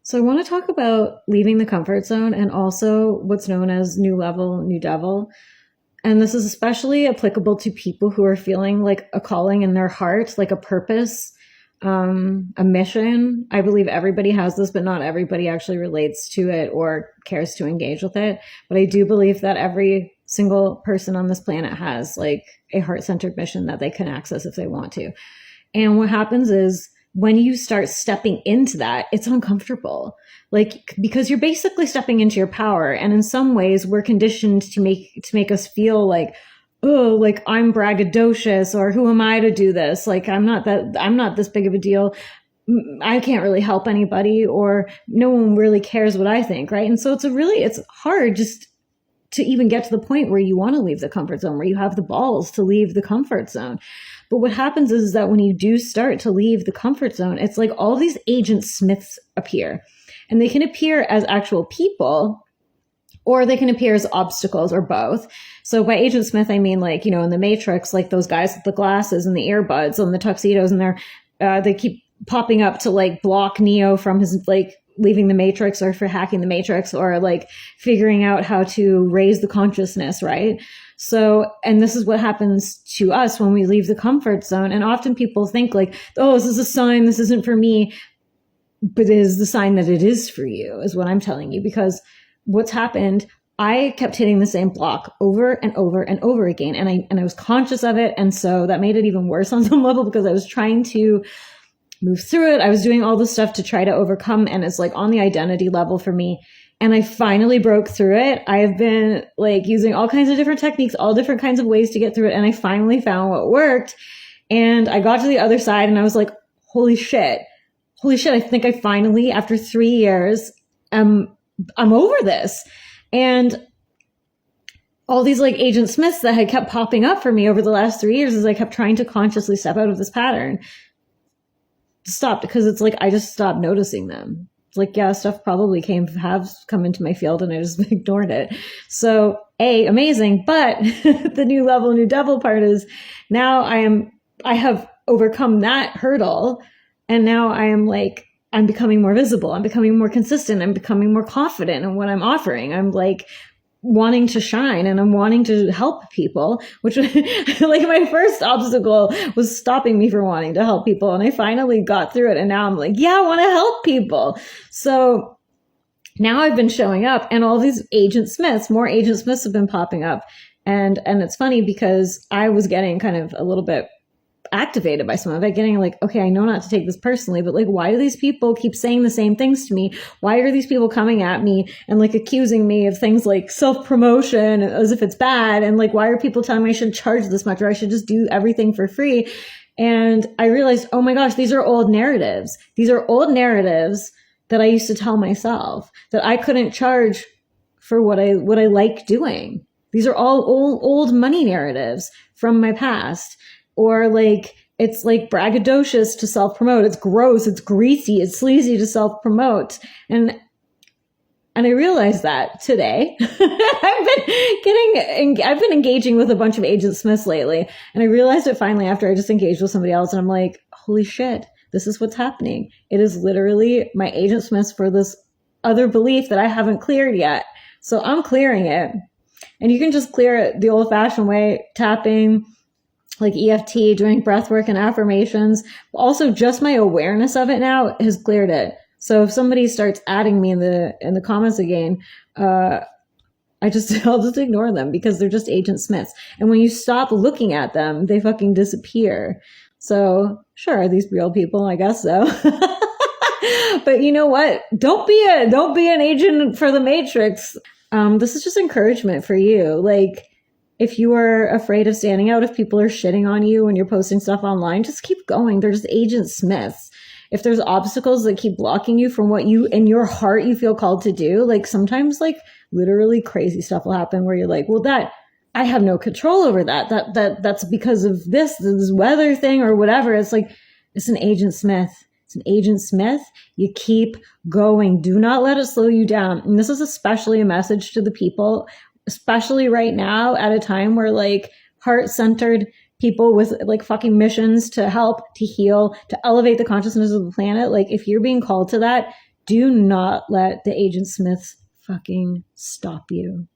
So I want to talk about leaving the comfort zone and also what's known as new level, new devil. And this is especially applicable to people who are feeling like a calling in their heart, like a purpose, a mission. I believe everybody has this, but not everybody actually relates to it or cares to engage with it. But I do believe that every single person on this planet has like a heart-centered mission that they can access if they want to. And what happens is when you start stepping into that, it's uncomfortable. Like, because you're basically stepping into your power. And in some ways we're conditioned to make us feel like, oh, like I'm braggadocious, or who am I to do this? Like, I'm not this big of a deal. I can't really help anybody, or no one really cares what I think. Right. And so it's hard just to even get to the point where you want to leave the comfort zone, where you have the balls to leave the comfort zone. But what happens is that when you do start to leave the comfort zone, it's like all these agent Smiths appear, and they can appear as actual people, or they can appear as obstacles, or both. So by Agent Smith, I mean, like, in the Matrix, like those guys with the glasses and the earbuds and the tuxedos, and they keep popping up to like block Neo from his like leaving the Matrix, or for hacking the Matrix, or like figuring out how to raise the consciousness, right? So, and this is what happens to us when we leave the comfort zone. And often people think like, oh, this is a sign, this isn't for me. But it is the sign that it is for you, is what I'm telling you. Because what's happened, I kept hitting the same block over and over and over again. And I was conscious of it. And so that made it even worse on some level, because I was trying to move through it. I was doing all this stuff to try to overcome. And it's like on the identity level for me. And I finally broke through it. I have been like using all kinds of different techniques, all different kinds of ways to get through it. And I finally found what worked. And I got to the other side and I was like, holy shit. I think I finally, after 3 years, I'm over this. And all these like Agent Smiths that had kept popping up for me over the last 3 years as I kept trying to consciously step out of this pattern stopped, because it's like, I just stopped noticing them. It's like, yeah, stuff probably has come into my field and I just ignored it. So amazing. But the new level, new devil part is now I have overcome that hurdle. And now I'm becoming more visible. I'm becoming more consistent. I'm becoming more confident in what I'm offering. I'm like wanting to shine, and I'm wanting to help people, which like my first obstacle was stopping me from wanting to help people. And I finally got through it. And now I'm like, yeah, I want to help people. So now I've been showing up, and all these more Agent Smiths have been popping up. And it's funny because I was getting kind of a little bit activated by some of it, getting like, okay, I know not to take this personally, but like, why do these people keep saying the same things to me? Why are these people coming at me and like accusing me of things like self-promotion as if it's bad? And like, why are people telling me I shouldn't charge this much, or I should just do everything for free? And I realized, oh my gosh, these are old narratives. These are old narratives that I used to tell myself that I couldn't charge for what I like doing. These are all old money narratives from my past. Or like, it's like braggadocious to self-promote. It's gross. It's greasy. It's sleazy to self-promote. And I realized that today. I've been engaging with a bunch of Agent Smiths lately. And I realized it finally after I just engaged with somebody else. And I'm like, holy shit, this is what's happening. It is literally my Agent Smiths for this other belief that I haven't cleared yet. So I'm clearing it. And you can just clear it the old fashioned way, tapping, like EFT, doing breath work and affirmations. Also, just my awareness of it now has cleared it. So if somebody starts adding me in the comments again, I'll just ignore them, because they're just Agent Smiths. And when you stop looking at them, they fucking disappear. So sure, are these real people? I guess so. But you know what? Don't be an agent for the Matrix. This is just encouragement for you. Like, if you are afraid of standing out, if people are shitting on you when you're posting stuff online, just keep going. They're just Agent Smiths. If there's obstacles that keep blocking you from what you, in your heart, you feel called to do, like sometimes like literally crazy stuff will happen where you're like, well, I have no control over that. That's because of this weather thing or whatever. It's like, it's an Agent Smith. It's an Agent Smith. You keep going. Do not let it slow you down. And this is especially a message to the people, especially right now at a time where like heart-centered people with like fucking missions to help, to heal, to elevate the consciousness of the planet. Like, if you're being called to that, do not let the Agent Smiths fucking stop you.